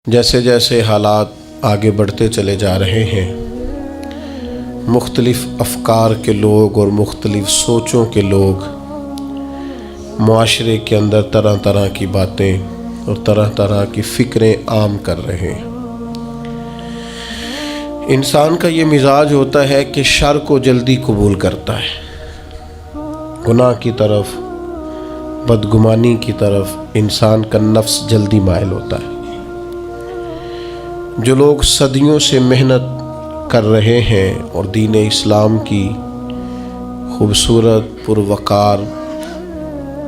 جیسے جیسے حالات آگے بڑھتے چلے جا رہے ہیں، مختلف افکار کے لوگ اور مختلف سوچوں کے لوگ معاشرے کے اندر طرح طرح کی باتیں اور طرح طرح کی فکریں عام کر رہے ہیں۔ انسان کا یہ مزاج ہوتا ہے کہ شر کو جلدی قبول کرتا ہے، گناہ کی طرف، بدگمانی کی طرف انسان کا نفس جلدی مائل ہوتا ہے۔ جو لوگ صدیوں سے محنت کر رہے ہیں اور دین اسلام کی خوبصورت، پروقار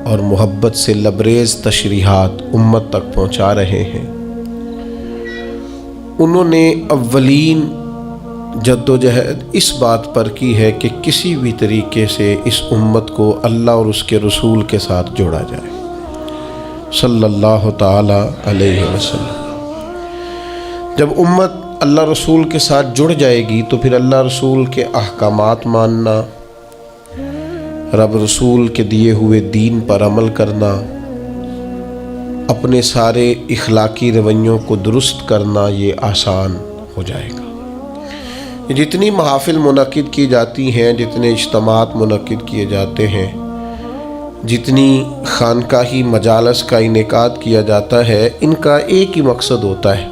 اور محبت سے لبریز تشریحات امت تک پہنچا رہے ہیں، انہوں نے اولین جدوجہد اس بات پر کی ہے کہ کسی بھی طریقے سے اس امت کو اللہ اور اس کے رسول کے ساتھ جوڑا جائے صلی اللہ تعالی علیہ وسلم۔ جب امت اللہ رسول کے ساتھ جڑ جائے گی تو پھر اللہ رسول کے احکامات ماننا، رب رسول کے دیے ہوئے دین پر عمل کرنا، اپنے سارے اخلاقی رویوں کو درست کرنا یہ آسان ہو جائے گا۔ جتنی محافل منعقد کی جاتی ہیں، جتنے اجتماعات منعقد کیے جاتے ہیں، جتنی خانقاہی مجالس کا انعقاد کیا جاتا ہے، ان کا ایک ہی مقصد ہوتا ہے،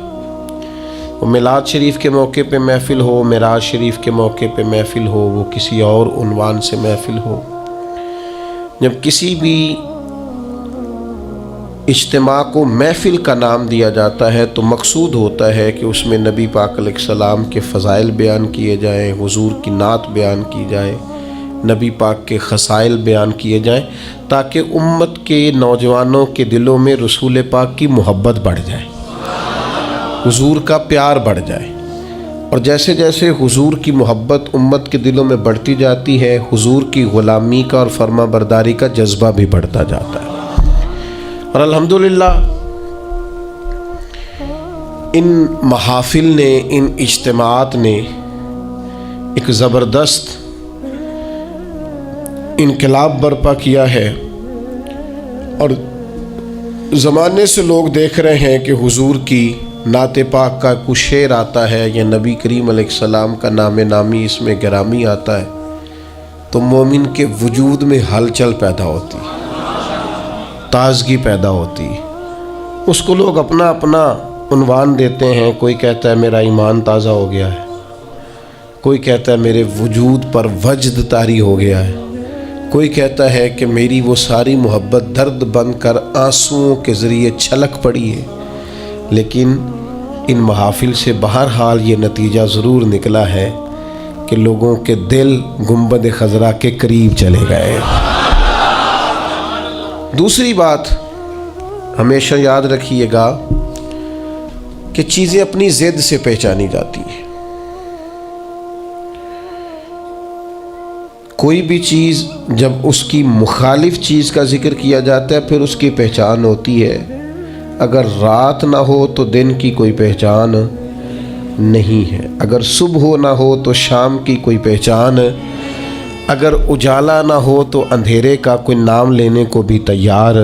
وہ میلاد شریف کے موقع پہ محفل ہو، معراج شریف کے موقع پہ محفل ہو، وہ کسی اور عنوان سے محفل ہو۔ جب کسی بھی اجتماع کو محفل کا نام دیا جاتا ہے تو مقصود ہوتا ہے کہ اس میں نبی پاک علیہ السلام کے فضائل بیان کیے جائیں، حضور کی نعت بیان کی جائے، نبی پاک کے خصائل بیان کیے جائیں، تاکہ امت کے نوجوانوں کے دلوں میں رسول پاک کی محبت بڑھ جائے، حضور کا پیار بڑھ جائے۔ اور جیسے جیسے حضور کی محبت امت کے دلوں میں بڑھتی جاتی ہے، حضور کی غلامی کا اور فرما برداری کا جذبہ بھی بڑھتا جاتا ہے۔ اور الحمدللہ ان محافل نے، ان اجتماعات نے ایک زبردست انقلاب برپا کیا ہے، اور زمانے سے لوگ دیکھ رہے ہیں کہ حضور کی نعت پاک کا کوئی شعر آتا ہے یا نبی کریم علیہ السلام کا نام نامی اس میں گرامی آتا ہے تو مومن کے وجود میں ہلچل پیدا ہوتی، تازگی پیدا ہوتی۔ اس کو لوگ اپنا اپنا عنوان دیتے ہیں، کوئی کہتا ہے میرا ایمان تازہ ہو گیا ہے، کوئی کہتا ہے میرے وجود پر وجد طاری ہو گیا ہے، کوئی کہتا ہے کہ میری وہ ساری محبت درد بن کر آنسوؤں کے ذریعے چھلک پڑی ہے۔ لیکن ان محافل سے بہرحال یہ نتیجہ ضرور نکلا ہے کہ لوگوں کے دل گنبد خضرا کے قریب چلے گئے۔ دوسری بات ہمیشہ یاد رکھیے گا کہ چیزیں اپنی ضد سے پہچانی جاتی ہیں۔ کوئی بھی چیز جب اس کی مخالف چیز کا ذکر کیا جاتا ہے پھر اس کی پہچان ہوتی ہے۔ اگر رات نہ ہو تو دن کی کوئی پہچان نہیں ہے، اگر صبح نہ ہو تو شام کی کوئی پہچان، اگر اجالا نہ ہو تو اندھیرے کا کوئی نام لینے کو بھی تیار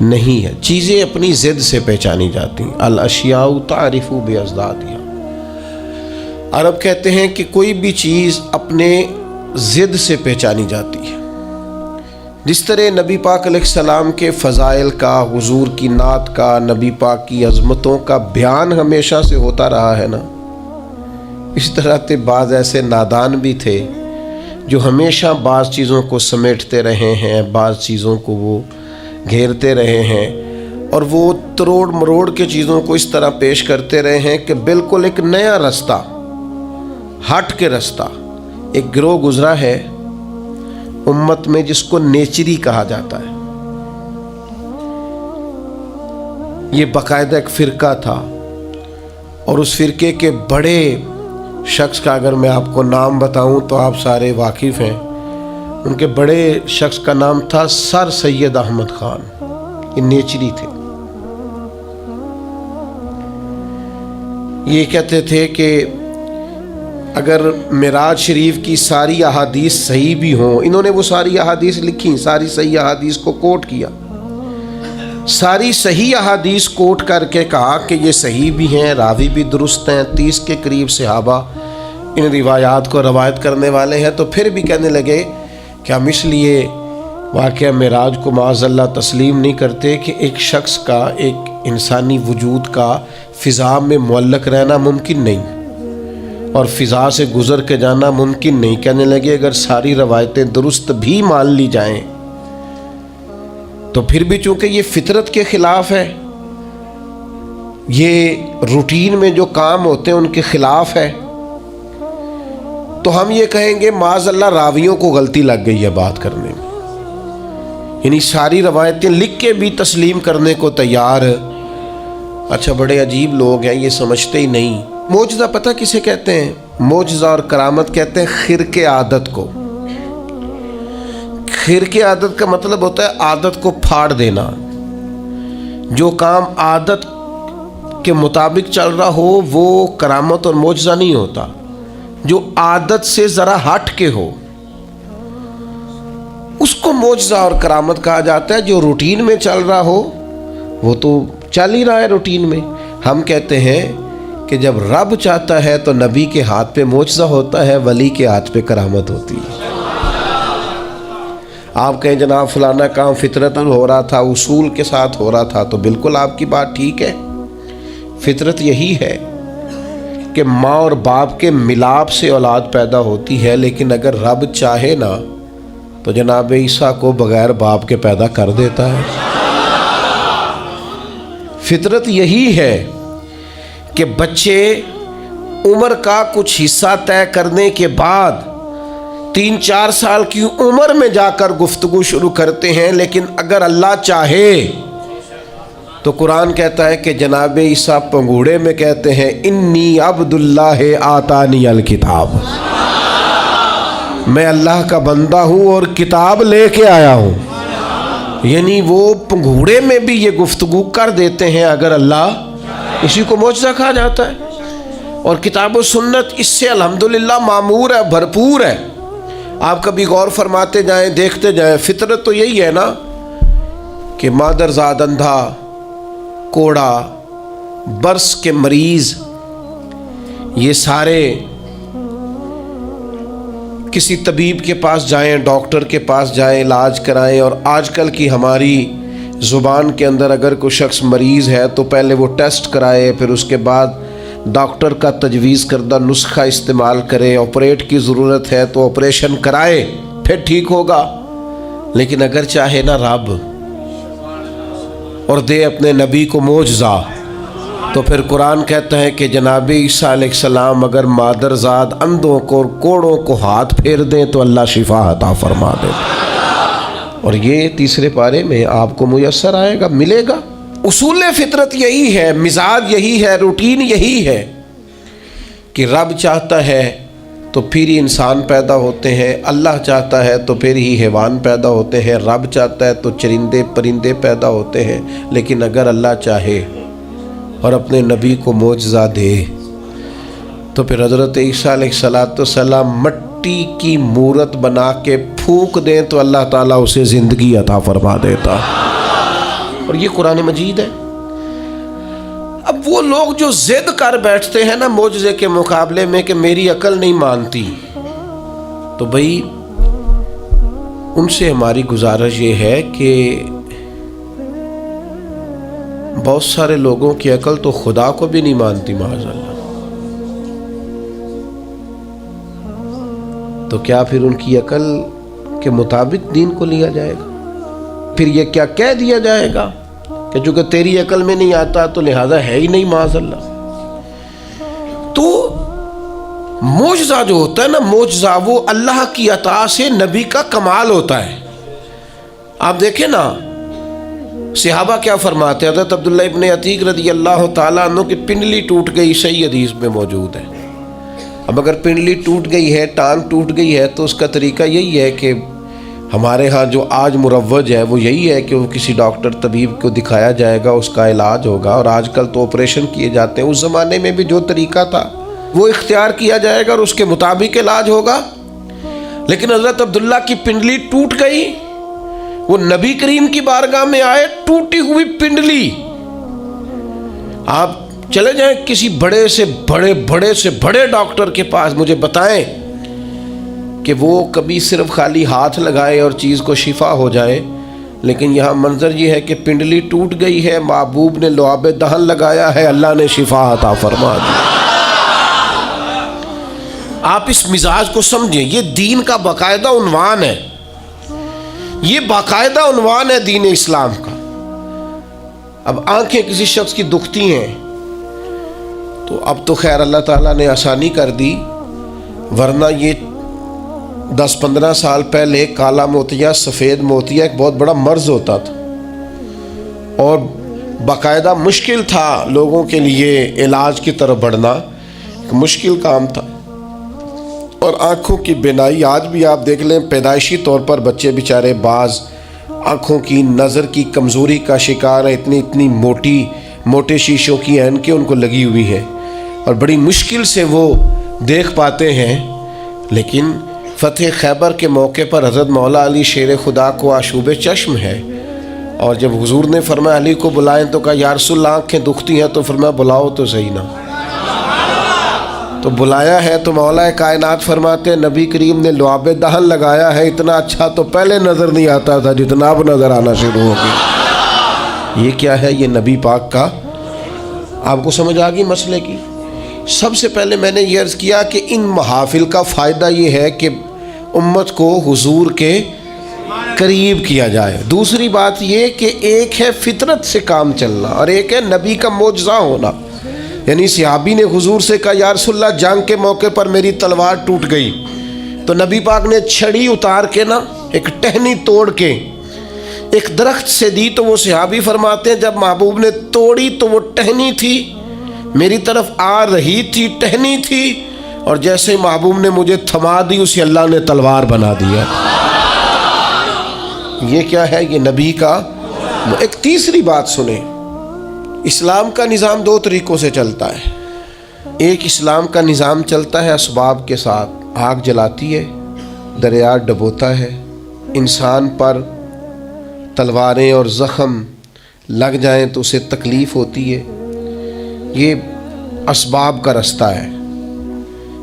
نہیں ہے۔ چیزیں اپنی ضد سے پہچانی جاتی ہیں۔ الاشیاء تعرف باضدادها۔ عرب کہتے ہیں کہ کوئی بھی چیز اپنے ضد سے پہچانی جاتی ہے۔ جس طرح نبی پاک علیہ السلام کے فضائل کا، حضور کی نعت کا، نبی پاک کی عظمتوں کا بیان ہمیشہ سے ہوتا رہا ہے نا، اس طرح سے بعض ایسے نادان بھی تھے جو ہمیشہ بعض چیزوں کو سمیٹتے رہے ہیں، بعض چیزوں کو وہ گھیرتے رہے ہیں، اور وہ تروڑ مروڑ کے چیزوں کو اس طرح پیش کرتے رہے ہیں کہ بالکل ایک نیا رستہ، ہٹ کے رستہ ایک گروہ گزرا ہے امت میں جس کو نیچری کہا جاتا ہے۔ یہ باقاعدہ ایک فرقہ تھا، اور اس فرقے کے بڑے شخص کا اگر میں آپ کو نام بتاؤں تو آپ سارے واقف ہیں۔ ان کے بڑے شخص کا نام تھا سر سید احمد خان۔ یہ نیچری تھے۔ یہ کہتے تھے کہ اگر معراج شریف کی ساری احادیث صحیح بھی ہوں، انہوں نے وہ ساری احادیث لکھی، ساری صحیح احادیث کو کوٹ کیا، ساری صحیح احادیث کوٹ کر کے کہا کہ یہ صحیح بھی ہیں، راوی بھی درست ہیں، 30 کے قریب صحابہ ان روایات کو روایت کرنے والے ہیں، تو پھر بھی کہنے لگے کہ ہم اس لیے واقعہ معراج کو معاذ اللہ تسلیم نہیں کرتے کہ ایک شخص کا، ایک انسانی وجود کا فضا میں معلق رہنا ممکن نہیں اور فضا سے گزر کے جانا ممکن نہیں۔ کہنے لگے اگر ساری روایتیں درست بھی مان لی جائیں تو پھر بھی چونکہ یہ فطرت کے خلاف ہے، یہ روٹین میں جو کام ہوتے ہیں ان کے خلاف ہے، تو ہم یہ کہیں گے معاذ اللہ راویوں کو غلطی لگ گئی ہے بات کرنے میں، یعنی ساری روایتیں لکھ کے بھی تسلیم کرنے کو تیار۔ اچھا بڑے عجیب لوگ ہیں، یہ سمجھتے ہی نہیں۔ معجزہ پتہ کسے کہتے ہیں؟ معجزہ اور کرامت کہتے ہیں خرق عادت کو۔ خرق عادت کا مطلب ہوتا ہے عادت کو پھاڑ دینا۔ جو کام عادت کے مطابق چل رہا ہو وہ کرامت اور معجزہ نہیں ہوتا، جو عادت سے ذرا ہٹ کے ہو اس کو معجزہ اور کرامت کہا جاتا ہے۔ جو روٹین میں چل رہا ہو وہ تو چل ہی رہا ہے روٹین میں۔ ہم کہتے ہیں کہ جب رب چاہتا ہے تو نبی کے ہاتھ پہ معجزہ ہوتا ہے، ولی کے ہاتھ پہ کرامت ہوتی ہے۔ آپ کہیں جناب فلانا کام فطرتاً ہو رہا تھا، اصول کے ساتھ ہو رہا تھا، تو بالکل آپ کی بات ٹھیک ہے۔ فطرت یہی ہے کہ ماں اور باپ کے ملاپ سے اولاد پیدا ہوتی ہے، لیکن اگر رب چاہے نا تو جناب عیسیٰ کو بغیر باپ کے پیدا کر دیتا ہے۔ فطرت یہی ہے کہ بچے عمر کا کچھ حصہ طے کرنے کے بعد 3-4 سال کی عمر میں جا کر گفتگو شروع کرتے ہیں، لیکن اگر اللہ چاہے تو قرآن کہتا ہے کہ جناب عیسیٰ پنگوڑے میں کہتے ہیں انی عبد اللہ آتانی الکتاب، میں اللہ کا بندہ ہوں اور کتاب لے کے آیا ہوں۔ یعنی وہ پنگوڑے میں بھی یہ گفتگو کر دیتے ہیں اگر اللہ، اسی کو معجزہ کہا جاتا ہے۔ اور کتاب و سنت اس سے الحمدللہ معمور ہے، بھرپور ہے۔ آپ کبھی غور فرماتے جائیں، دیکھتے جائیں، فطرت تو یہی ہے نا کہ مادرزاد اندھا، کوڑا، برس کے مریض، یہ سارے کسی طبیب کے پاس جائیں، ڈاکٹر کے پاس جائیں، علاج کرائیں۔ اور آج کل کی ہماری زبان کے اندر اگر کوئی شخص مریض ہے تو پہلے وہ ٹیسٹ کرائے، پھر اس کے بعد ڈاکٹر کا تجویز کردہ نسخہ استعمال کرے، آپریٹ کی ضرورت ہے تو آپریشن کرائے، پھر ٹھیک ہوگا۔ لیکن اگر چاہے نا رب اور دے اپنے نبی کو معجزہ، تو پھر قرآن کہتا ہے کہ جناب عیسیٰ علیہ السلام اگر مادرزاد اندھوں کو اور کوڑوں کو ہاتھ پھیر دیں تو اللہ شفا عطا فرما دے، اور یہ تیسرے پارے میں آپ کو میسر آئے گا، ملے گا۔ اصول فطرت یہی ہے، مزاج یہی ہے، روٹین یہی ہے کہ رب چاہتا ہے تو پھر ہی انسان پیدا ہوتے ہیں، اللہ چاہتا ہے تو پھر ہی حیوان پیدا ہوتے ہیں، رب چاہتا ہے تو چرندے پرندے پیدا ہوتے ہیں۔ لیکن اگر اللہ چاہے اور اپنے نبی کو معجزہ دے تو پھر حضرت عیسیٰ علیہ السلام مٹی کی مورت بنا کے پھونک دیں تو اللہ تعالیٰ اسے زندگی عطا فرما دیتا، اور یہ قرآن مجید ہے۔ اب وہ لوگ جو ضد کر بیٹھتے ہیں نا معجزے کے مقابلے میں کہ میری عقل نہیں مانتی، تو بھئی ان سے ہماری گزارش یہ ہے کہ بہت سارے لوگوں کی عقل تو خدا کو بھی نہیں مانتی معاذ اللہ، تو کیا پھر ان کی عقل کے مطابق دین کو لیا جائے گا؟ پھر یہ کیا کہہ دیا جائے گا کہ چونکہ تیری عقل میں نہیں آتا تو لہذا ہے ہی نہیں معاذ اللہ۔ تو معجزہ جو ہوتا ہے نا، معجزہ وہ اللہ کی عطا سے نبی کا کمال ہوتا ہے۔ آپ دیکھیں نا صحابہ کیا فرماتے ہیں، حضرت عبداللہ ابن عتیق رضی اللہ تعالیٰ عنہ کی پنڈلی ٹوٹ گئی، صحیح حدیث میں موجود ہے۔ اب اگر پنڈلی ٹوٹ گئی ہے، ٹانگ ٹوٹ گئی ہے، تو اس کا طریقہ یہی ہے کہ ہمارے ہاں جو آج مروج ہے وہ یہی ہے کہ وہ کسی ڈاکٹر طبیب کو دکھایا جائے گا، اس کا علاج ہوگا، اور آج کل تو آپریشن کیے جاتے ہیں۔ اس زمانے میں بھی جو طریقہ تھا وہ اختیار کیا جائے گا اور اس کے مطابق علاج ہوگا۔ لیکن حضرت عبداللہ کی پنڈلی ٹوٹ گئی وہ نبی کریم کی بارگاہ میں آئے، ٹوٹی ہوئی پنڈلی. آپ چلے جائیں کسی بڑے سے بڑے ڈاکٹر کے پاس، مجھے بتائیں کہ وہ کبھی صرف خالی ہاتھ لگائے اور چیز کو شفا ہو جائے. لیکن یہاں منظر یہ ہے کہ پنڈلی ٹوٹ گئی ہے، محبوب نے لعاب دہن لگایا ہے، اللہ نے شفا عطا فرما دی. آپ اس مزاج کو سمجھیں، یہ دین کا باقاعدہ عنوان ہے، یہ باقاعدہ عنوان ہے دین اسلام کا. اب آنکھیں کسی شخص کی دکھتی ہیں تو اب تو خیر اللہ تعالیٰ نے آسانی کر دی، ورنہ یہ 10-15 سال پہلے کالا موتیا، سفید موتیا ایک بہت بڑا مرض ہوتا تھا اور باقاعدہ مشکل تھا لوگوں کے لیے علاج کی طرف بڑھنا، ایک مشکل کام تھا. اور آنکھوں کی بینائی آج بھی آپ دیکھ لیں، پیدائشی طور پر بچے بیچارے بعض آنکھوں کی نظر کی کمزوری کا شکار ہیں، اتنی موٹے شیشوں کی اینکیں ان کو لگی ہوئی ہیں اور بڑی مشکل سے وہ دیکھ پاتے ہیں. لیکن فتح خیبر کے موقع پر حضرت مولا علی شیر خدا کو آشوب چشم ہے، اور جب حضور نے فرمایا علی کو بلائیں تو کہا یا رسول اللہ آنکھیں دکھتی ہیں، تو فرمایا بلاؤ تو صحیح نا. تو بلایا ہے تو مولا کائنات فرماتے ہیں نبی کریم نے لعاب دہن لگایا ہے، اتنا اچھا تو پہلے نظر نہیں آتا تھا جتنا اب نظر آنا شروع ہو گیا. یہ کیا ہے؟ یہ نبی پاک کا. آپ کو سمجھ آ گئی مسئلے کی؟ سب سے پہلے میں نے یہ عرض کیا کہ ان محافل کا فائدہ یہ ہے کہ امت کو حضور کے قریب کیا جائے. دوسری بات یہ کہ ایک ہے فطرت سے کام چلنا اور ایک ہے نبی کا معجزہ ہونا. یعنی صحابی نے حضور سے کہا یا رسول اللہ جنگ کے موقع پر میری تلوار ٹوٹ گئی، تو نبی پاک نے چھڑی اتار کے نا ایک ٹہنی توڑ کے ایک درخت سے دی. تو وہ صحابی فرماتے ہیں جب محبوب نے توڑی تو وہ ٹہنی تھی میری طرف آ رہی تھی، ٹہنی تھی، اور جیسے ہی محبوب نے مجھے تھما دی اسے اللہ نے تلوار بنا دیا. یہ کیا ہے؟ یہ نبی کا. ایک تیسری بات سنیں، اسلام کا نظام 2 طریقوں سے چلتا ہے. ایک اسلام کا نظام چلتا ہے اسباب کے ساتھ، آگ جلاتی ہے، دریا ڈبوتا ہے، انسان پر تلواریں اور زخم لگ جائیں تو اسے تکلیف ہوتی ہے. یہ اسباب کا رستہ ہے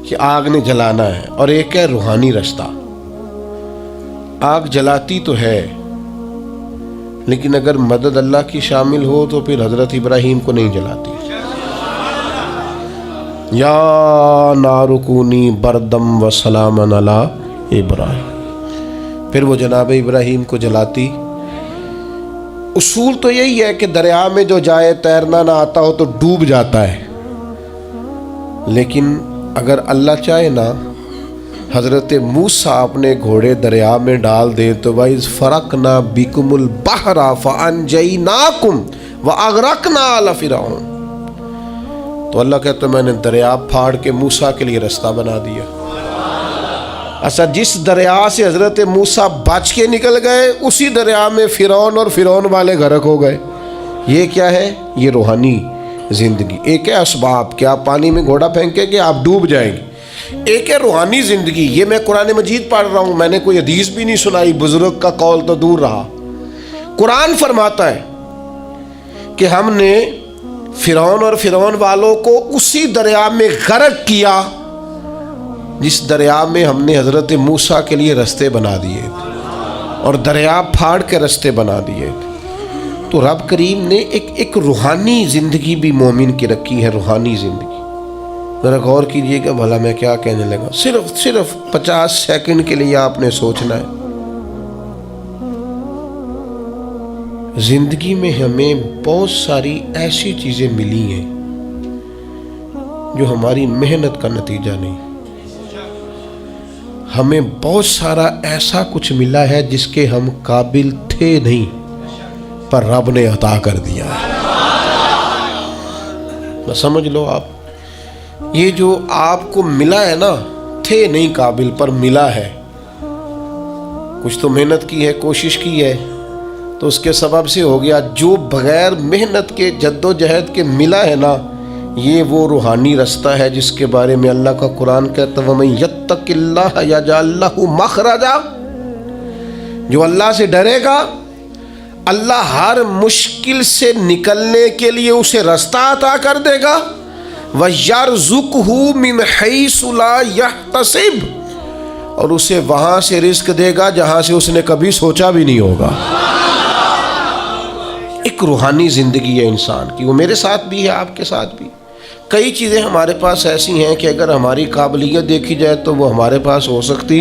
کہ آگ نے جلانا ہے. اور ایک ہے روحانی رستہ. آگ جلاتی تو ہے لیکن اگر مدد اللہ کی شامل ہو تو پھر حضرت ابراہیم کو نہیں جلاتی. یا نار کونی بردم و سلاما علی ابراہیم، پھر وہ جناب ابراہیم کو جلاتی. اصول تو یہی ہے کہ دریا میں جو جائے تیرنا نہ آتا ہو تو ڈوب جاتا ہے، لیکن اگر اللہ چاہے نا حضرت موسیٰ اپنے گھوڑے دریا میں ڈال دے تو وَإِذْ فَرَقْنَا بِكُمُ الْبَحْرَ فَأَنْجَيْنَاكُمْ وَأَغْرَقْنَا آلَ فِرْعَوْنَ، تو اللہ کہتا ہے میں نے دریا پھاڑ کے موسیٰ کے لیے رستہ بنا دیا. اچھا جس دریا سے حضرت موسیٰ بچ کے نکل گئے اسی دریا میں فرعون اور فرعون والے غرق ہو گئے. یہ کیا ہے؟ یہ روحانی زندگی. ایک ہے اسباب کہ آپ پانی میں گھوڑا پھینکیں گے آپ ڈوب جائیں گے. ایک ہے روحانی زندگی. یہ میں قرآن مجید پڑھ رہا ہوں، میں نے کوئی حدیث بھی نہیں سنائی، بزرگ کا قول تو دور رہا. قرآن فرماتا ہے کہ ہم نے فرعون اور فرعون والوں کو اسی دریا میں غرق کیا جس دریا میں ہم نے حضرت موسیٰ کے لیے رستے بنا دیے تھے اور دریا پھاڑ کے رستے بنا دیے تھے. تو رب کریم نے ایک روحانی زندگی بھی مومن کی رکھی ہے. روحانی زندگی ذرا غور کیجئے کہ بھلا میں کیا کہنے لگا. صرف 50 سیکنڈ کے لیے آپ نے سوچنا ہے. زندگی میں ہمیں بہت ساری ایسی چیزیں ملی ہیں جو ہماری محنت کا نتیجہ نہیں. ہمیں بہت سارا ایسا کچھ ملا ہے جس کے ہم قابل تھے نہیں پر رب نے عطا کر دیا ہے. بس سمجھ لو آپ، یہ جو آپ کو ملا ہے نا، تھے نہیں قابل پر ملا ہے. کچھ تو محنت کی ہے، کوشش کی ہے تو اس کے سبب سے ہو گیا. جو بغیر محنت کے جد و جہد کے ملا ہے نا، یہ وہ روحانی رستہ ہے جس کے بارے میں اللہ کا قرآن کہتا ہے وَمَن يَتَّقِ اللَّهَ يَجْعَل لَّهُ مَخْرَجًا. جو اللہ سے ڈرے گا اللہ ہر مشکل سے نکلنے کے لیے اسے راستہ عطا کر دے گا. وَيَرْزُقْهُ مِنْ حَيْثُ لَا يَحْتَسِبُ، اور اسے وہاں سے رزق دے گا جہاں سے اس نے کبھی سوچا بھی نہیں ہوگا. ایک روحانی زندگی ہے انسان کی، وہ میرے ساتھ بھی ہے، آپ کے ساتھ بھی. کئی چیزیں ہمارے پاس ایسی ہیں کہ اگر ہماری قابلیت دیکھی جائے تو وہ ہمارے پاس ہو سکتی،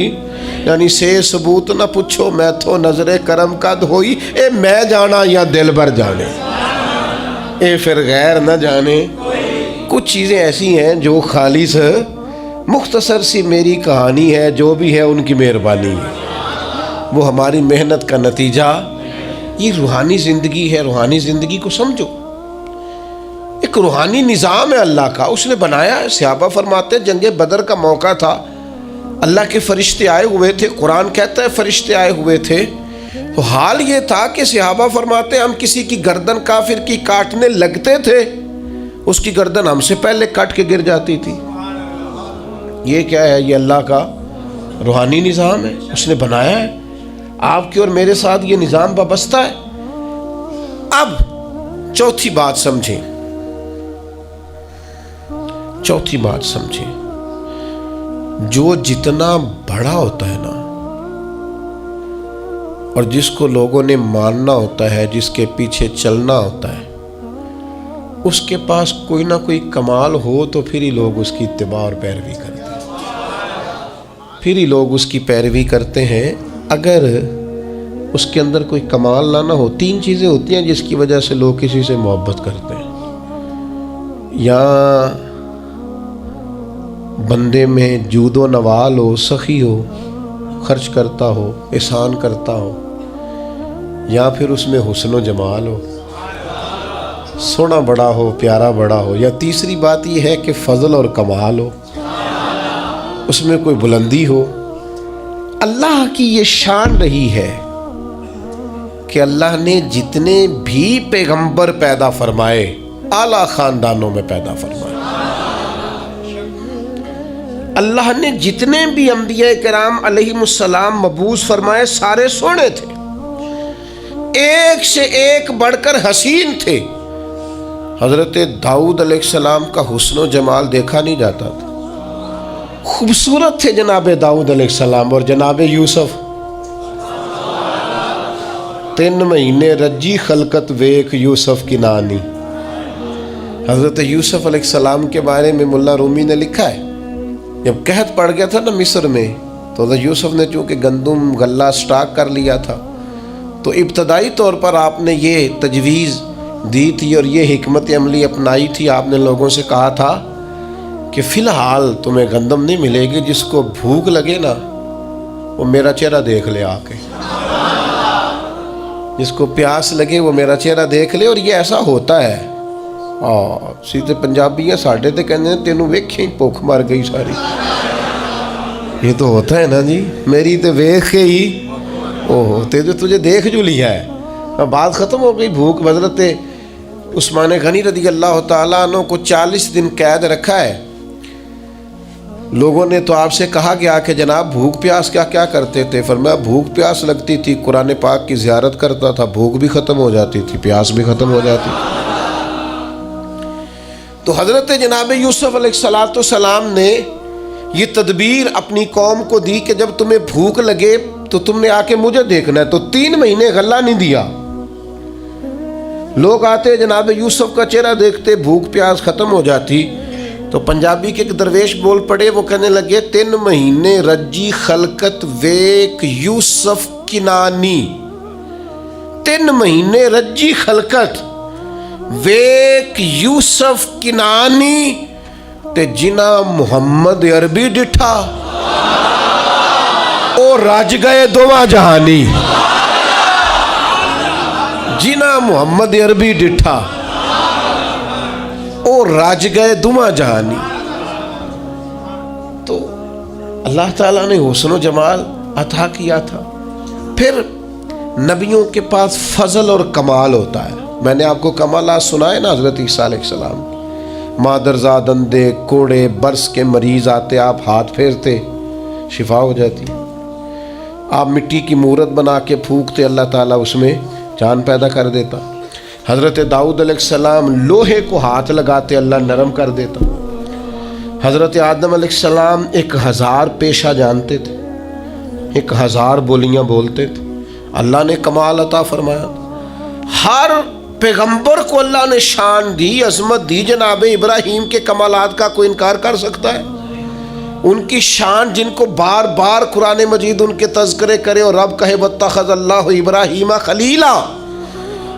یعنی سے ثبوت نہ پوچھو میں تو نظر کرم قد ہوئی، اے میں جانا یا دل بھر جانے، اے پھر غیر نہ جانے. کچھ چیزیں ایسی ہیں جو خالص مختصر سی میری کہانی ہے، جو بھی ہے ان کی مہربانی ہے، وہ ہماری محنت کا نتیجہ. یہ روحانی زندگی ہے. روحانی زندگی کو سمجھو، ایک روحانی نظام ہے اللہ کا، اس نے بنایا ہے. صحابہ فرماتے ہیں جنگ بدر کا موقع تھا، اللہ کے فرشتے آئے ہوئے تھے، قرآن کہتا ہے فرشتے آئے ہوئے تھے. تو حال یہ تھا کہ صحابہ فرماتے ہیں ہم کسی کی گردن کافر کی کاٹنے لگتے تھے، اس کی گردن ہم سے پہلے کٹ کے گر جاتی تھی. یہ کیا ہے؟ یہ اللہ کا روحانی نظام ہے، اس نے بنایا ہے. آپ کے اور میرے ساتھ یہ نظام وابستہ ہے. اب چوتھی بات سمجھیں، چوتھی بات سمجھیں، جو جتنا بڑا ہوتا ہے نا، اور جس کو لوگوں نے ماننا ہوتا ہے، جس کے پیچھے چلنا ہوتا ہے، اس کے پاس کوئی نہ کوئی کمال ہو تو پھر ہی لوگ اس کی اتباع اور پیروی کرتے ہیں، پھر ہی لوگ اس کی پیروی کرتے ہیں. اگر اس کے اندر کوئی کمال نہ ہو، تین چیزیں ہوتی ہیں جس کی وجہ سے لوگ کسی سے محبت کرتے ہیں. یا بندے میں جود و نوال ہو، سخی ہو، خرچ کرتا ہو، احسان کرتا ہو، یا پھر اس میں حسن و جمال ہو، سونا بڑا ہو، پیارا بڑا ہو، یا تیسری بات یہ ہے کہ فضل اور کمال ہو، اس میں کوئی بلندی ہو. اللہ کی یہ شان رہی ہے کہ اللہ نے جتنے بھی پیغمبر پیدا فرمائے اعلیٰ خاندانوں میں پیدا فرمائے. اللہ نے جتنے بھی انبیاء کرام علیہم السلام مبعوث فرمائے سارے سونے تھے، ایک سے ایک بڑھ کر حسین تھے. حضرت داؤد علیہ السلام کا حسن و جمال دیکھا نہیں جاتا تھا، خوبصورت تھے جناب داؤد علیہ السلام. اور جناب یوسف 3 مہینے رجی خلقت ویک یوسف کی نانی. حضرت یوسف علیہ السلام کے بارے میں ملا رومی نے لکھا ہے، جب قحط پڑ گیا تھا نا مصر میں، تو حضرت یوسف نے چونکہ گندم غلہ سٹاک کر لیا تھا، تو ابتدائی طور پر آپ نے یہ تجویز دی تھی اور یہ حکمت عملی اپنائی تھی. آپ نے لوگوں سے کہا تھا کہ فی الحال تمہیں گندم نہیں ملے گی، جس کو بھوک لگے نا وہ میرا چہرہ دیکھ لے آ کے، جس کو پیاس لگے وہ میرا چہرہ دیکھ لے. اور یہ ایسا ہوتا ہے. سیدھے پنجابی ساڈے تے کہندے نے تینوں ویکھیں بھوک مر گئی ساری. یہ تو ہوتا ہے نا جی، میری تے ویکھ کے ہی تجھے دیکھ جو لیا ہے، بات ختم ہو گئی. بھوک. حضرت عثمان غنی رضی اللہ تعالیٰ عنہ کو 40 دن قید رکھا ہے. لوگوں نے تو آپ سے کہا گیا کہ جناب بھوک پیاس کیا کرتے تھے؟ فرمایا بھوک پیاس لگتی تھی، قرآن پاک کی زیارت کرتا تھا، بھوک بھی ختم ہو جاتی تھی، پیاس بھی ختم ہو جاتی تھی. تو حضرت جناب یوسف علیہ السلام نے یہ تدبیر اپنی قوم کو دی کہ جب تمہیں بھوک لگے تو تم نے آ کے مجھے دیکھنا ہے. تو 3 مہینے غلہ نہیں دیا. لوگ آتے جناب یوسف کا چہرہ دیکھتے، بھوک پیاس ختم ہو جاتی. تو پنجابی کے ایک درویش بول پڑے، وہ کہنے لگے 3 مہینے رجی خلقت ویک یوسف کنانی. 3 مہینے رجی خلقت ویک یوسف کنانی تے جنا محمد عربی ڈٹھا او رج گئے دوواں جہانی. جنا محمد عربی ڈٹھا او رج گئے دوواں جہانی. تو اللہ تعالیٰ نے حسن و جمال عطا کیا تھا. پھر نبیوں کے پاس فضل اور کمال ہوتا ہے. میں نے آپ کو کمالات سنائے نا حضرت عیسیٰ علیہ السلام. مادرزاد اندھے کوڑے برس کے مریض آتے، آپ ہاتھ پھیرتے شفا ہو جاتی. آپ مٹی کی مورت بنا کے پھونکتے، اللہ تعالیٰ اس میں جان پیدا کر دیتا۔ حضرت داؤد علیہ السلام لوہے کو ہاتھ لگاتے، اللہ نرم کر دیتا۔ حضرت آدم علیہ السلام 1000 پیشہ جانتے تھے، 1000 بولیاں بولتے تھے، اللہ نے کمال عطا فرمایا۔ ہر پیغمبر کو اللہ نے شان دی، عظمت دی۔ جناب ابراہیم کے کمالات کا کوئی انکار کر سکتا ہے؟ ان کی شان جن کو بار بار قرآن مجید ان کے تذکرے کرے اور رب کہے واتخذ اللہ ابراہیم خلیلا،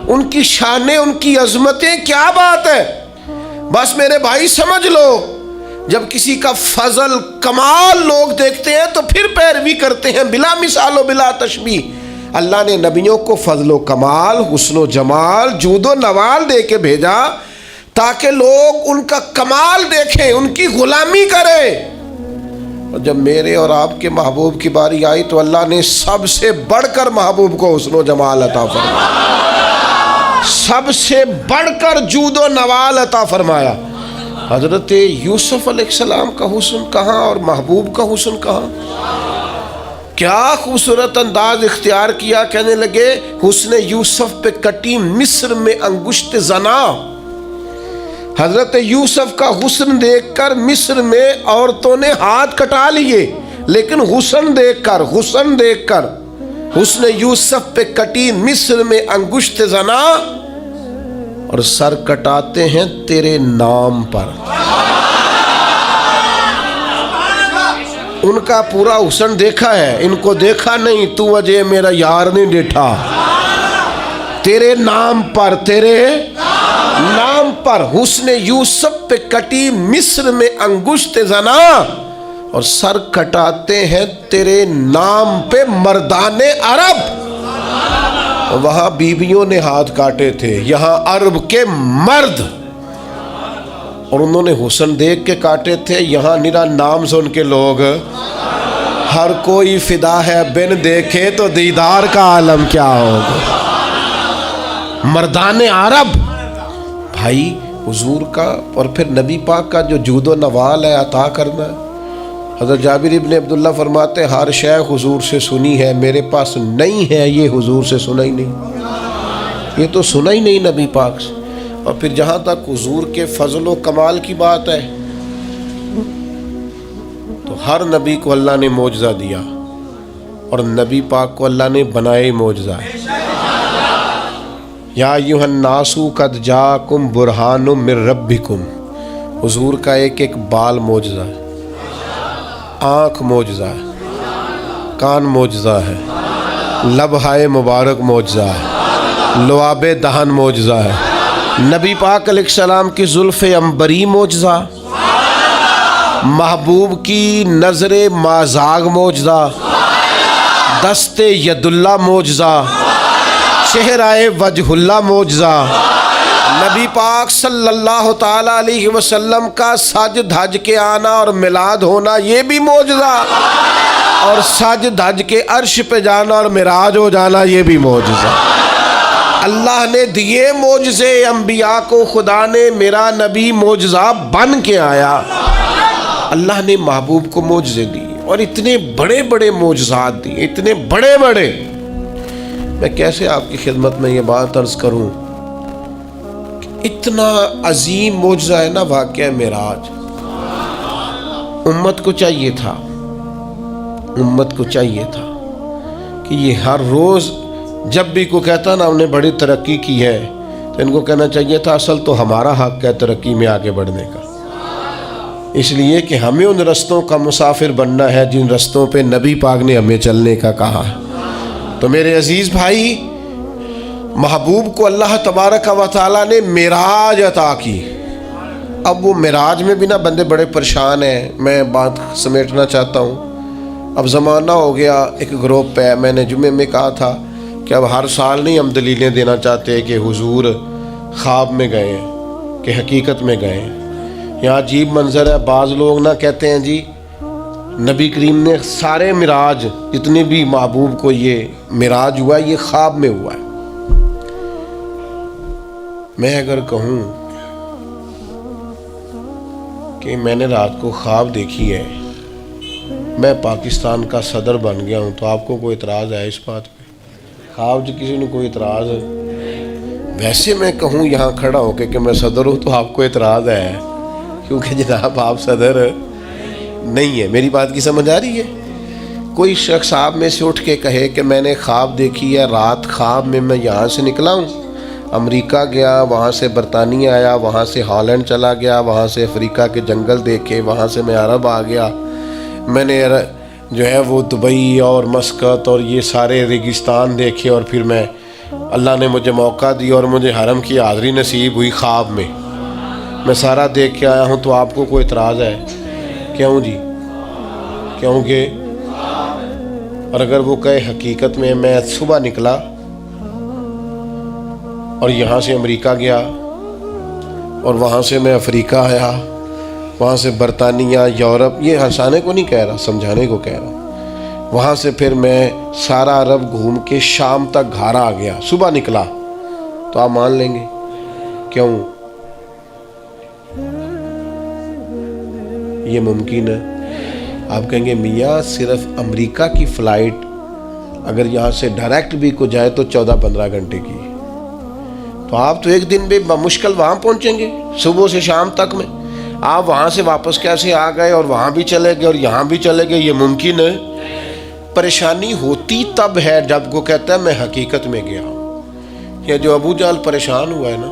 ان کی شانیں، ان کی عظمتیں، کیا بات ہے۔ بس میرے بھائی سمجھ لو، جب کسی کا فضل کمال لوگ دیکھتے ہیں تو پھر پیروی کرتے ہیں بلا مثال و بلا تشبیہ۔ اللہ نے نبیوں کو فضل و کمال، حسن و جمال، جود و نوال دے کے بھیجا تاکہ لوگ ان کا کمال دیکھیں، ان کی غلامی کریں۔ اور جب میرے اور آپ کے محبوب کی باری آئی تو اللہ نے سب سے بڑھ کر محبوب کو حسن و جمال عطا فرمایا، سب سے بڑھ کر جود و نوال عطا فرمایا۔ حضرت یوسف علیہ السلام کا حسن کہاں اور محبوب کا حسن کہاں؟ کیا خوبصورت انداز اختیار کیا، کہنے لگے حسن یوسف پہ کٹی مصر میں انگشت زنا۔ حضرت یوسف کا حسن دیکھ کر مصر میں عورتوں نے ہاتھ کٹا لیے، لیکن حسن دیکھ کر حسن یوسف پہ کٹی مصر میں انگشت زنا، اور سر کٹاتے ہیں تیرے نام پر۔ ان کا پورا حسن دیکھا ہے، ان کو دیکھا نہیں، تو وجہ میرا یار نہیں ڈیٹھا۔ تیرے نام پر، تیرے نام پر حسن یوسف پہ کٹی مصر میں انگشت زنا، اور سر کٹاتے ہیں تیرے نام پہ مردان عرب۔ وہاں بیویوں نے ہاتھ کاٹے تھے، یہاں عرب کے مرد، اور انہوں نے حسن دیکھ کے کاٹے تھے، یہاں نرا نام سن کے لوگ۔ ہر کوئی فدا ہے بن دیکھے تو دیدار کا عالم کیا ہوگا۔ مردان عرب بھائی حضور کا، اور پھر نبی پاک کا جو جود و نوال ہے عطا کرنا ہے۔ حضرت جابر ابن عبداللہ فرماتے ہیں ہر شے حضور سے سنی ہے، میرے پاس نہیں ہے یہ حضور سے سنا ہی نہیں، یہ تو سنا ہی نہیں نبی پاک سے۔ اور پھر جہاں تک حضور کے فضل و کمال کی بات ہے تو ہر نبی کو اللہ نے معجزہ دیا، اور نبی پاک کو اللہ نے بنائے معجزہ ہے۔ یا ایھا الناس قد جاءکم برہان من ربکم، حضور کا ایک ایک بال معجزہ ہے، آنکھ معجزہ ہے، کان معجزہ ہے، لبہائے مبارک معجزہ ہے، لعاب دہن معجزہ ہے، نبی پاک علیہ السلام کی زلف عنبری معجزہ، محبوب کی نظر مازاغ معجزہ، دست ید اللہ معجزہ، چہرہ وجہ اللہ معجزہ، نبی پاک صلی اللہ تعالیٰ علیہ وسلم کا سج دھج کے آنا اور میلاد ہونا یہ بھی معجزہ، اور سج دھج کے عرش پہ جانا اور معراج ہو جانا یہ بھی معجزہ۔ اللہ نے دیے معجزے انبیاء کو، خدا نے میرا نبی معجزہ بن کے آیا۔ اللہ نے محبوب کو معجزے دی، اور اتنے بڑے بڑے معجزات دیے، اتنے بڑے بڑے۔ میں کیسے آپ کی خدمت میں یہ بات عرض کروں، اتنا عظیم معجزہ ہے نا واقعہ معراج۔ امت کو چاہیے تھا کہ یہ ہر روز جب بھی کوئی کہتا نا ہم نے بڑی ترقی کی ہے تو ان کو کہنا چاہیے تھا اصل تو ہمارا حق ہے ترقی میں آگے بڑھنے کا، اس لیے کہ ہمیں ان رستوں کا مسافر بننا ہے جن رستوں پہ نبی پاک نے ہمیں چلنے کا کہا ہے۔ تو میرے عزیز بھائی، محبوب کو اللہ تبارک و تعالیٰ نے معراج عطا کی۔ اب وہ معراج میں بھی نا بندے بڑے پریشان ہیں، میں بات سمیٹنا چاہتا ہوں۔ اب زمانہ ہو گیا، ایک گروپ ہے، میں نے جمعے میں کہا تھا کہ اب ہر سال نہیں ہم دلیلیں دینا چاہتے کہ حضور خواب میں گئے ہیں کہ حقیقت میں گئے ہیں۔ یہاں عجیب منظر ہے، بعض لوگ نہ کہتے ہیں جی نبی کریم نے سارے معراج جتنے بھی محبوب کو یہ معراج ہوا یہ خواب میں ہوا ہے۔ میں اگر کہوں کہ میں نے رات کو خواب دیکھی ہے میں پاکستان کا صدر بن گیا ہوں، تو آپ کو کوئی اعتراض ہے اس بات پہ؟ خواب جو کسی نے کوئی اعتراض ہے؟ ویسے میں کہوں یہاں کھڑا ہو کہ میں صدر ہوں تو آپ کو اعتراض ہے، کیونکہ جناب آپ صدر نہیں ہے۔ میری بات کی سمجھ آ رہی ہے؟ کوئی شخص آپ میں سے اٹھ کے کہے کہ میں نے خواب دیکھی ہے، رات خواب میں یہاں سے نکلا ہوں، امریکہ گیا، وہاں سے برطانیہ آیا، وہاں سے ہالینڈ چلا گیا، وہاں سے افریقہ کے جنگل دیکھے، وہاں سے میں عرب آ گیا، میں نے جو ہے وہ دبئی اور مسقط اور یہ سارے ریگستان دیکھے، اور پھر اللہ نے مجھے موقع دی اور مجھے حرم کی حاضری نصیب ہوئی خواب میں سارا دیکھ کے آیا ہوں، تو آپ کو کوئی اعتراض ہے؟ کیوں جی؟ کیونکہ اور اگر وہ کہے حقیقت میں صبح نکلا اور یہاں سے امریکہ گیا اور وہاں سے میں افریقہ آیا، وہاں سے برطانیہ، یورپ، یہ ہنسانے کو نہیں کہہ رہا، سمجھانے کو کہہ رہا، وہاں سے پھر میں سارا عرب گھوم کے شام تک گھر آ گیا، صبح نکلا، تو آپ مان لیں گے؟ کیوں؟ یہ ممکن ہے؟ آپ کہیں گے میاں صرف امریکہ کی فلائٹ اگر یہاں سے ڈائریکٹ بھی کو جائے تو 14-15 گھنٹے کی، تو آپ تو ایک دن بھی بمشکل وہاں پہنچیں گے، صبح سے شام تک میں۔ آپ وہاں سے واپس کیسے آ گئے اور وہاں بھی چلے گئے اور یہاں بھی چلے گئے؟ یہ ممکن ہے؟ پریشانی ہوتی تب ہے جب کو کہتا ہے میں حقیقت میں گیا ہوں۔ یہ جو ابو جہل پریشان ہوا ہے نا،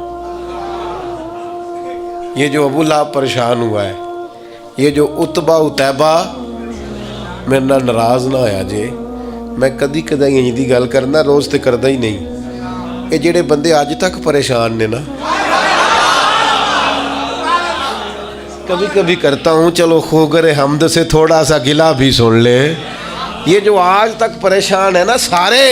یہ جو ابو لہب پریشان ہوا ہے، یہ جو اتبا اتیبہ، میرے نال ناراض نہ ہویا جے، میں کدی یہی دی گل کرنا، روز تے کردا ہی نہیں۔ یہ جڑے بندے آج تک پریشان نے نا، کبھی کبھی کرتا ہوں چلو خوگر حمد سے تھوڑا سا گلہ بھی سن لے، یہ جو آج تک پریشان ہے نا سارے،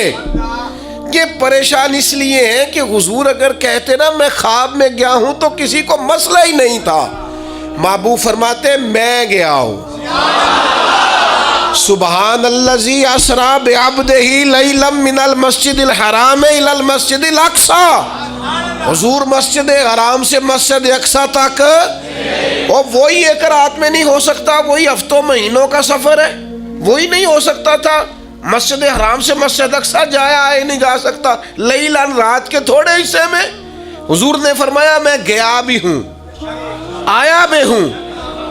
یہ پریشان اس لیے ہیں کہ حضور اگر کہتے نا میں خواب میں گیا ہوں تو کسی کو مسئلہ ہی نہیں تھا۔ محبوب فرماتے میں گیا ہوں، سبحان الذی اسریٰ بعبدہ لیلا من المسجد الحرام الی المسجد الاقصی، حضور مسجد حرام سے مسجد اقصی تک، اور وہی ایک رات میں نہیں ہو سکتا، وہی ہفتوں مہینوں کا سفر ہے، وہی نہیں ہو سکتا تھا۔ مسجد حرام سے مسجد اقصی جایا آئے نہیں جا سکتا، لیلاً رات کے تھوڑے حصے میں۔ حضور نے فرمایا میں گیا بھی ہوں، آیا بھی ہوں،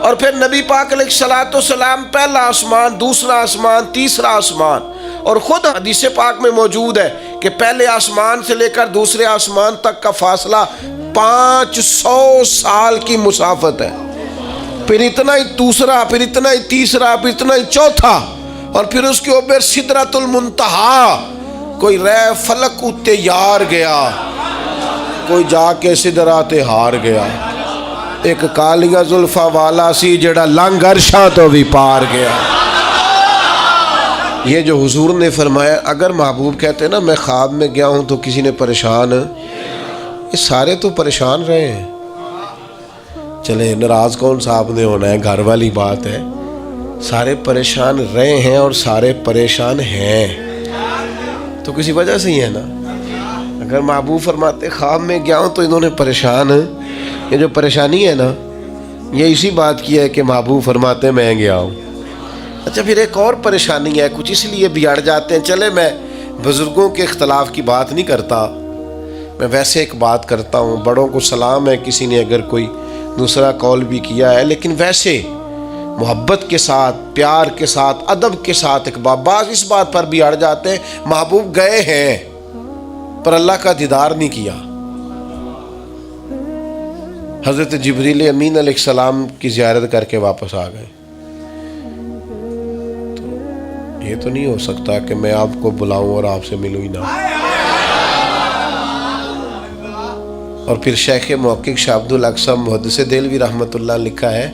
اور پھر نبی پاک علیہ الصلوۃ والسلام پہلا آسمان، دوسرا آسمان، تیسرا آسمان، اور خود حدیث پاک میں موجود ہے کہ پہلے آسمان سے لے کر دوسرے آسمان تک کا فاصلہ 500 سال کی مسافت ہے، پھر اتنا ہی دوسرا، پھر اتنا ہی تیسرا، پھر اتنا ہی چوتھا، اور پھر اس کے اوپر سدرۃ المنتہا، کوئی رہ فلک اتے یار گیا، کوئی جا کے سدرات ہار گیا، ایک کالیاں زلفاں والا سی جڑا لنگ عرشاں تو بھی پار گیا۔ یہ جو حضور نے فرمایا، اگر محبوب کہتے ہیں نا میں خواب میں گیا ہوں تو کسی نے پریشان، یہ سارے تو پریشان رہے ہیں۔ چلے ناراض کون صاحب نے ہونا ہے، گھر والی بات ہے، سارے پریشان رہے ہیں اور سارے پریشان ہیں تو کسی وجہ سے ہی ہے نا۔ اگر محبوب فرماتے خواب میں گیا ہوں تو انہوں نے پریشان، یہ جو پریشانی ہے نا یہ اسی بات کی ہے کہ محبوب فرماتے میں گیا ہوں۔ اچھا پھر ایک اور پریشانی ہے، کچھ اس لیے بھی اڑ جاتے ہیں، چلے میں بزرگوں کے اختلاف کی بات نہیں کرتا، میں ویسے ایک بات کرتا ہوں، بڑوں کو سلام ہے کسی نے اگر کوئی دوسرا قول بھی کیا ہے، لیکن ویسے محبت کے ساتھ، پیار کے ساتھ، ادب کے ساتھ ایک بعض اس بات پر بھی اڑ جاتے ہیں، محبوب گئے ہیں پر اللہ کا دیدار نہیں کیا۔ حضرت جبریل امین علیہ السلام کی زیارت کر کے واپس آ گئے، تو یہ تو نہیں ہو سکتا کہ میں آپ کو بلاؤں اور آپ سے ملوں ہی نہ۔ اور پھر شیخ محقق شاہ عبد الاقصی محدث دہلوی رحمۃ اللہ لکھا ہے،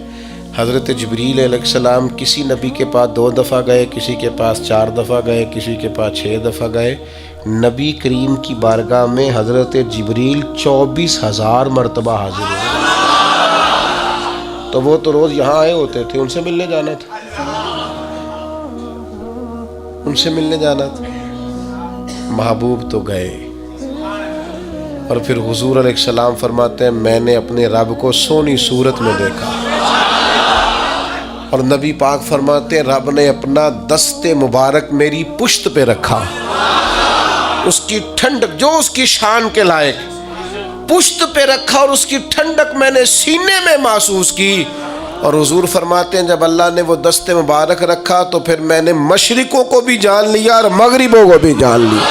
حضرت جبریل علیہ السلام کسی نبی کے پاس 2 دفعہ گئے، کسی کے پاس 4 دفعہ گئے، کسی کے پاس 6 دفعہ گئے، نبی کریم کی بارگاہ میں حضرت جبریل 24,000 مرتبہ حاضر ہوئے، تو وہ تو روز یہاں آئے ہوتے تھے، ان سے ملنے جانا تھا، ان سے ملنے جانا تھا، محبوب تو گئے۔ اور پھر حضور علیہ السلام فرماتے ہیں میں نے اپنے رب کو سونی صورت میں دیکھا، اور نبی پاک فرماتے ہیں رب نے اپنا دست مبارک میری پشت پہ رکھا، اس کی ٹھنڈک جو اس کی شان کے لائق پشت پہ رکھا، اور اس کی ٹھنڈک میں نے سینے میں محسوس کی۔ اور حضور فرماتے ہیں جب اللہ نے وہ دست مبارک رکھا تو پھر میں نے مشرقوں کو بھی جان لیا اور مغربوں کو بھی جان لیا،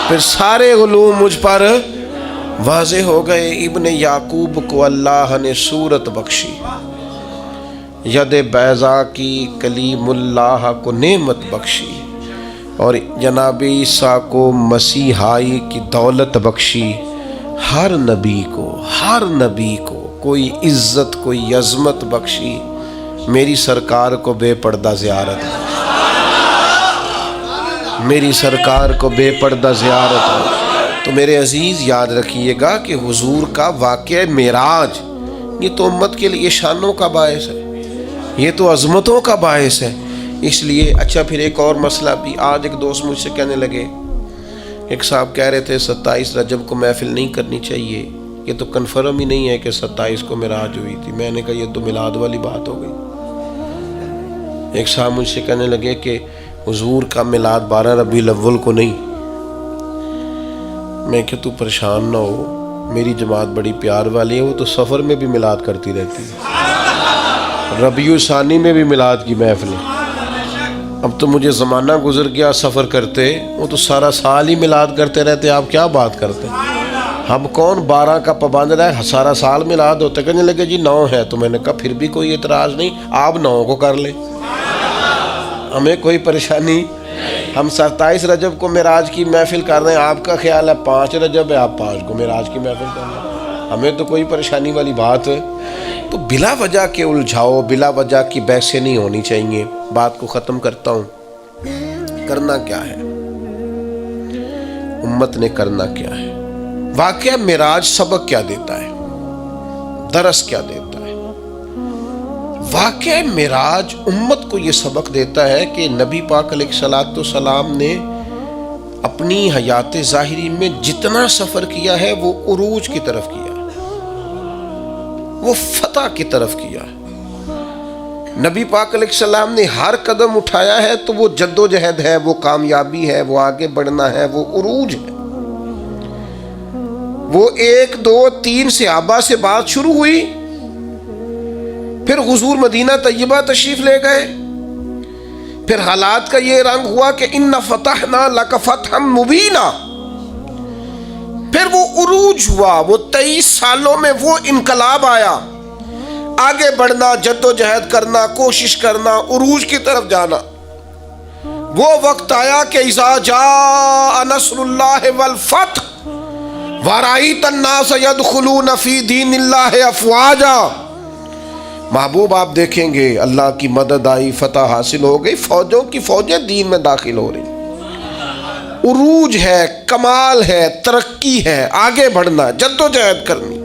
پھر سارے علوم مجھ پر واضح ہو گئے۔ ابن یعقوب کو اللہ نے صورت بخشی، ید بیضا کی کلیم اللہ کو نعمت بخشی، اور جناب عیسیٰ کو مسیحائی کی دولت بخشی۔ ہر نبی کو کوئی عزت کوئی عظمت بخشی، میری سرکار کو بے پردہ زیارت، میری سرکار کو بے پردہ زیارت۔ تو میرے عزیز یاد رکھیے گا کہ حضور کا واقعہ معراج یہ تو امت کے لیے شانوں کا باعث ہے، یہ تو عظمتوں کا باعث ہے۔ اس لیے اچھا پھر ایک اور مسئلہ بھی، آج ایک دوست مجھ سے کہنے لگے، ایک صاحب کہہ رہے تھے 27 رجب کو محفل نہیں کرنی چاہیے، یہ تو کنفرم ہی نہیں ہے کہ 27 کو معراج ہوئی تھی۔ میں نے کہا یہ تو میلاد والی بات ہو گئی۔ ایک صاحب مجھ سے کہنے لگے کہ حضور کا میلاد 12 ربیع الاول کو نہیں۔ میں کہ تو پریشان نہ ہو، میری جماعت بڑی پیار والی ہے، وہ تو سفر میں بھی میلاد کرتی رہتی ہے، ربیع ثانی میں بھی میلاد کی محفل ہے۔ اب تو مجھے زمانہ گزر گیا سفر کرتے، وہ تو سارا سال ہی میلاد کرتے رہتے، آپ کیا بات کرتے؟ ہم کون 12 کا پابند رہے، سارا سال میلاد ہوتے؟ کہنے لگے جی 9 ہے، تو میں نے کہا پھر بھی کوئی اعتراض نہیں، آپ 9 کو کر لیں، ہمیں کوئی پریشانی۔ ہم 27 رجب کو معراج کی محفل کر رہے ہیں، آپ کا خیال ہے 5 رجب ہے، آپ 5 کو معراج کی محفل کر رہے ہیں، ہمیں تو کوئی پریشانی والی بات ہے۔ تو بلا وجہ کے الجھاؤ، بلا وجہ کی بحثیں نہیں ہونی چاہیے۔ بات کو ختم کرتا ہوں، کرنا کیا ہے، امت نے کرنا کیا ہے؟ واقعہ معراج سبق کیا دیتا ہے، درس کیا دیتا ہے؟ واقعہ معراج امت کو یہ سبق دیتا ہے کہ نبی پاک علیہ الصلوۃ والسلام نے اپنی حیات ظاہری میں جتنا سفر کیا ہے وہ عروج کی طرف کیا، وہ فتح کی طرف کیا ہے۔ نبی پاک علیہ السلام نے ہر قدم اٹھایا ہے تو وہ جد و جہد ہے، وہ کامیابی ہے، وہ آگے بڑھنا ہے، وہ عروج ہے۔ وہ 1 2 3 صحابہ سے بات شروع ہوئی، پھر حضور مدینہ طیبہ تشریف لے گئے، پھر حالات کا یہ رنگ ہوا کہ ان فتحنا لک فتحا مبینا، پھر وہ عروج ہوا، وہ 23 سالوں میں وہ انقلاب آیا، آگے بڑھنا، جد و جہد کرنا، کوشش کرنا، عروج کی طرف جانا۔ وہ وقت آیا کہ اذا جاء نصر اللہ والفتح وَرَأَيْتَ النَّاسَ يَدْخُلُونَ فِي دِينِ اللَّهِ أَفْوَاجًا۔ محبوب آپ دیکھیں گے اللہ کی مدد آئی، فتح حاصل ہو گئی، فوجوں کی فوجیں دین میں داخل ہو رہی، عروج ہے، کمال ہے، ترقی ہے، آگے بڑھنا، جد و جہد کرنی۔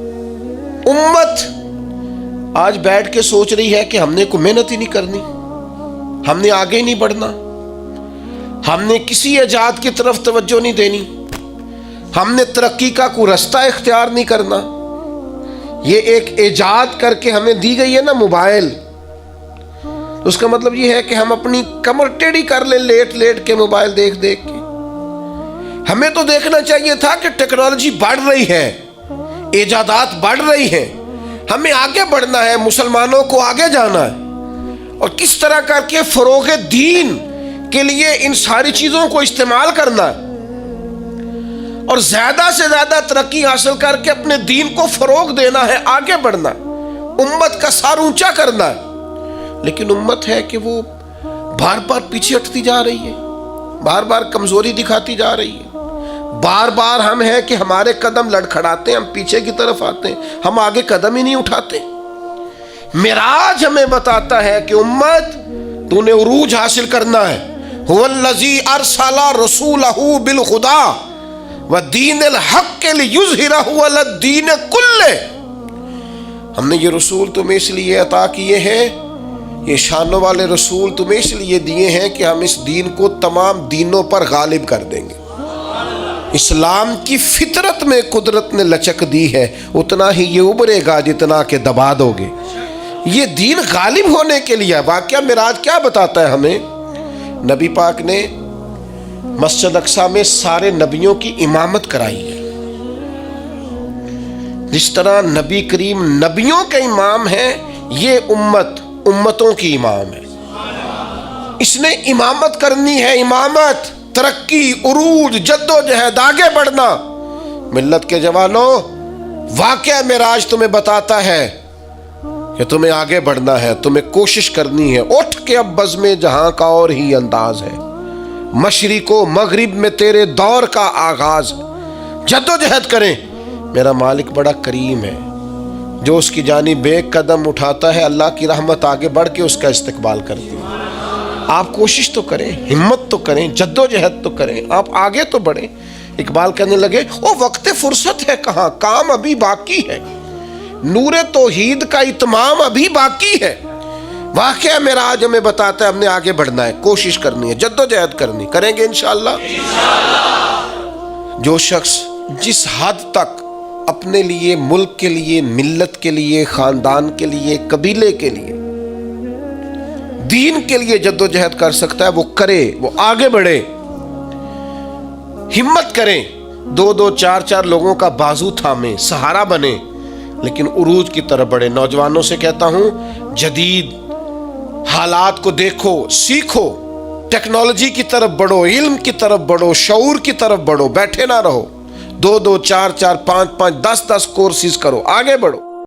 امت آج بیٹھ کے سوچ رہی ہے کہ ہم نے کوئی محنت ہی نہیں کرنی، ہم نے آگے نہیں بڑھنا، ہم نے کسی ایجاد کی طرف توجہ نہیں دینی، ہم نے ترقی کا کوئی رستہ اختیار نہیں کرنا۔ یہ ایک ایجاد کر کے ہمیں دی گئی ہے نا موبائل، اس کا مطلب یہ ہے کہ ہم اپنی کمر ٹیڑھی کر لیں لیٹ لیٹ کے موبائل دیکھ دیکھ کے۔ ہمیں تو دیکھنا چاہیے تھا کہ ٹیکنالوجی بڑھ رہی ہے، ایجادات بڑھ رہی ہیں، ہمیں آگے بڑھنا ہے، مسلمانوں کو آگے جانا ہے، اور کس طرح کر کے فروغ دین کے لیے ان ساری چیزوں کو استعمال کرنا ہے، اور زیادہ سے زیادہ ترقی حاصل کر کے اپنے دین کو فروغ دینا ہے، آگے بڑھنا، امت کا سر اونچا کرنا ہے۔ لیکن امت ہے کہ وہ بار بار پیچھے ہٹتی جا رہی ہے، بار بار کمزوری دکھاتی جا رہی ہے، بار بار ہم ہیں کہ ہمارے قدم لڑکھڑاتے ہیں، ہم پیچھے کی طرف آتے ہیں، ہم آگے قدم ہی نہیں اٹھاتے۔ معراج ہمیں بتاتا ہے کہ امت تو نے عروج حاصل کرنا ہے۔ هو الذی ارسل رسولہ بالہدی ودین الحق لیظہرہ علی الدین کلہ۔ ہم نے یہ رسول تمہیں اس لیے عطا کیے ہیں، یہ شانوں والے رسول تمہیں اس لیے دیے ہیں کہ ہم اس دین کو تمام دینوں پر غالب کر دیں گے۔ اسلام کی فطرت میں قدرت نے لچک دی ہے، اتنا ہی یہ ابھرے گا جتنا کہ دبا دو گے۔ یہ دین غالب ہونے کے لیے. واقعہ معراج کیا بتاتا ہے ہمیں؟ نبی پاک نے مسجد اقصی میں سارے نبیوں کی امامت کرائی ہے. جس طرح نبی کریم نبیوں کے امام ہیں، یہ امتوں کی امام ہے. اس نے امامت کرنی ہے، امامت، ترقی، عروج، جد و جہد، آگے بڑھنا. ملت کے جوانوں، واقعہ معراج تمہیں بتاتا ہے کہ تمہیں آگے بڑھنا ہے، تمہیں کوشش کرنی ہے. اٹھ کے اب بزم جہاں کا اور ہی انداز ہے، مشرق و مغرب میں تیرے دور کا آغاز. جد و جہد کریں. میرا مالک بڑا کریم ہے، جو اس کی جانب ایک قدم اٹھاتا ہے اللہ کی رحمت آگے بڑھ کے اس کا استقبال کرتی ہے. آپ کوشش تو کریں، ہمت تو کریں، جد و جہد تو کریں، آپ آگے تو بڑھیں. اقبال کہنے لگے او وقت فرصت ہے کہاں، کام ابھی باقی ہے، نور توحید کا اتمام ابھی باقی ہے. واقعہ معراج ہمیں بتاتا ہے ہم نے آگے بڑھنا ہے، کوشش کرنی ہے، جد و جہد کرنی. کریں گے انشاءاللہ. جو شخص جس حد تک اپنے لیے، ملک کے لیے، ملت کے لیے، خاندان کے لیے، قبیلے کے لیے، دین کے لیے جد و جہد کر سکتا ہے وہ کرے، وہ آگے بڑھے، ہمت کریں. 2 4 لوگوں کا بازو تھامیں، سہارا بنے، لیکن عروج کی طرف بڑھے. نوجوانوں سے کہتا ہوں جدید حالات کو دیکھو، سیکھو، ٹیکنالوجی کی طرف بڑھو، علم کی طرف بڑھو، شعور کی طرف بڑھو. بیٹھے نہ رہو. 2 4 5 10 کورسز کرو، آگے بڑھو.